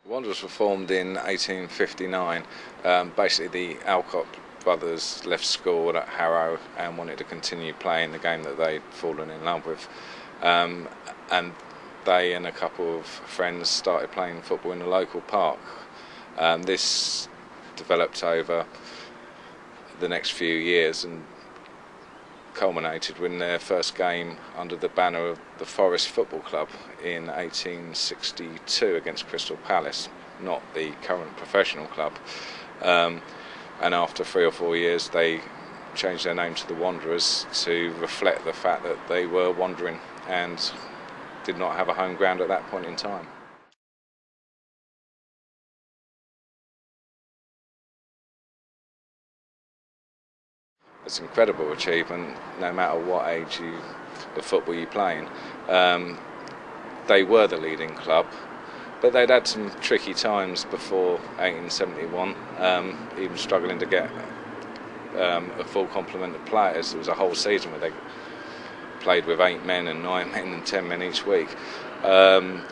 Wanderers were formed in 1859. Basically, the Alcock brothers left school at Harrow and wanted to continue playing the game that they'd fallen in love with. And they and a couple of friends started playing football in a local park. This developed over the next few years and culminated with their first game under the banner of the Forest Football Club in 1862 against Crystal Palace, not the current professional club. And after 3 or 4 years they changed their name to the Wanderers to reflect the fact that they were wandering and did not have a home ground at that point in time. It's an incredible achievement, no matter what age of football you're playing. They were the leading club, but they'd had some tricky times before 1871, even struggling to get a full complement of players. There was a whole season where they played with 8 men and 9 men and 10 men each week,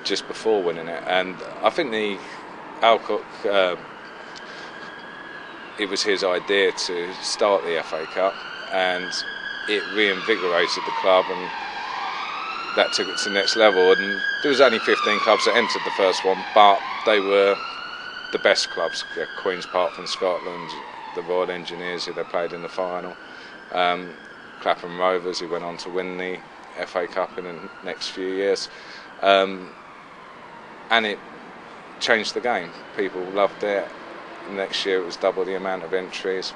just before winning it. And I think the Alcock, it was his idea to start the E.A.Cup, and it reinvigorated the club, and that took it to the next level. And there was only 15 clubs that entered the first one, but they were the best clubs. Queen's Park from Scotland, the Royal Engineers, who they played in the final, Clapham Rovers, who went on to win the E.A.Cup in the next few years, and it changed the game. People loved it. Next year it was double the amount of entries,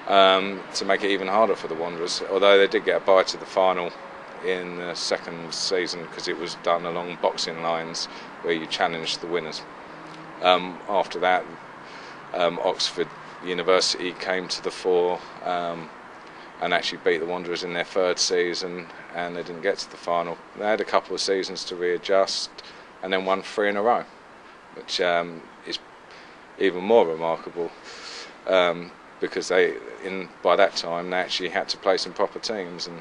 to make it even harder for the Wanderers, although they did get a bye to the final in the second season because it was done along boxing lines where you challenged the winners. After that, Oxford University came to the fore and actually beat the Wanderers in their 3rd season, and they didn't get to the final. They had a couple of seasons to readjust and then won 3 in a row, which is even more remarkable, because by that time they actually had to play some proper teams, and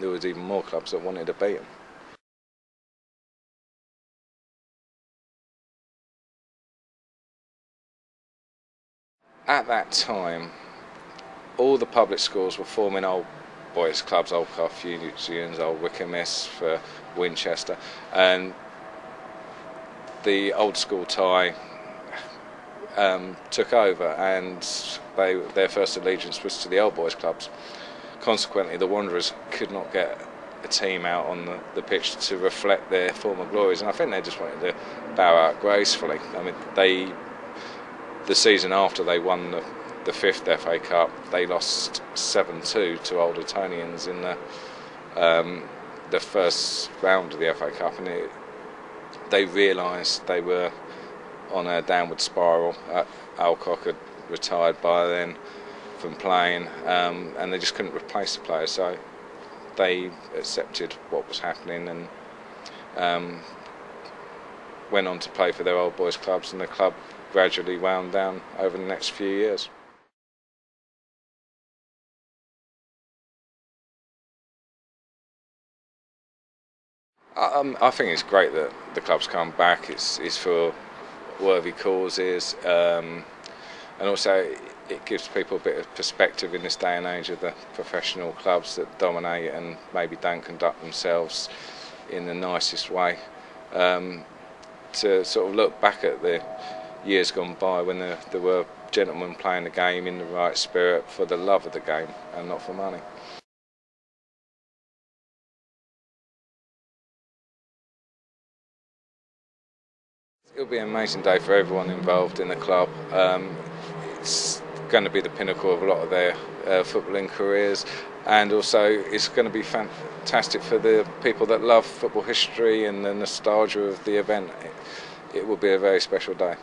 there was even more clubs that wanted to beat them. At that time, all the public schools were forming old boys clubs, Old Carthusians, Old Wycomists for Winchester, and the old school tie took over, and their first allegiance was to the old boys clubs. Consequently, the Wanderers could not get a team out on the pitch to reflect their former glories, and I think they just wanted to bow out gracefully. I mean, the season after they won the 5th E.A.Cup, they lost 7-2 to Old Etonians in the first round of the E.A.Cup, and they realised they were on a downward spiral. Alcock had retired by then from playing, and they just couldn't replace the players, so they accepted what was happening and went on to play for their old boys clubs, and the club gradually wound down over the next few years. I think it's great that the club's come back. It's for worthy causes, and also it gives people a bit of perspective in this day and age of the professional clubs that dominate and maybe don't conduct themselves in the nicest way, to sort of look back at the years gone by when there were gentlemen playing the game in the right spirit for the love of the game and not for money. It'll be an amazing day for everyone involved in the club. It's going to be the pinnacle of a lot of their footballing careers, and also it's going to be fantastic for the people that love football history and the nostalgia of the event. It will be a very special day.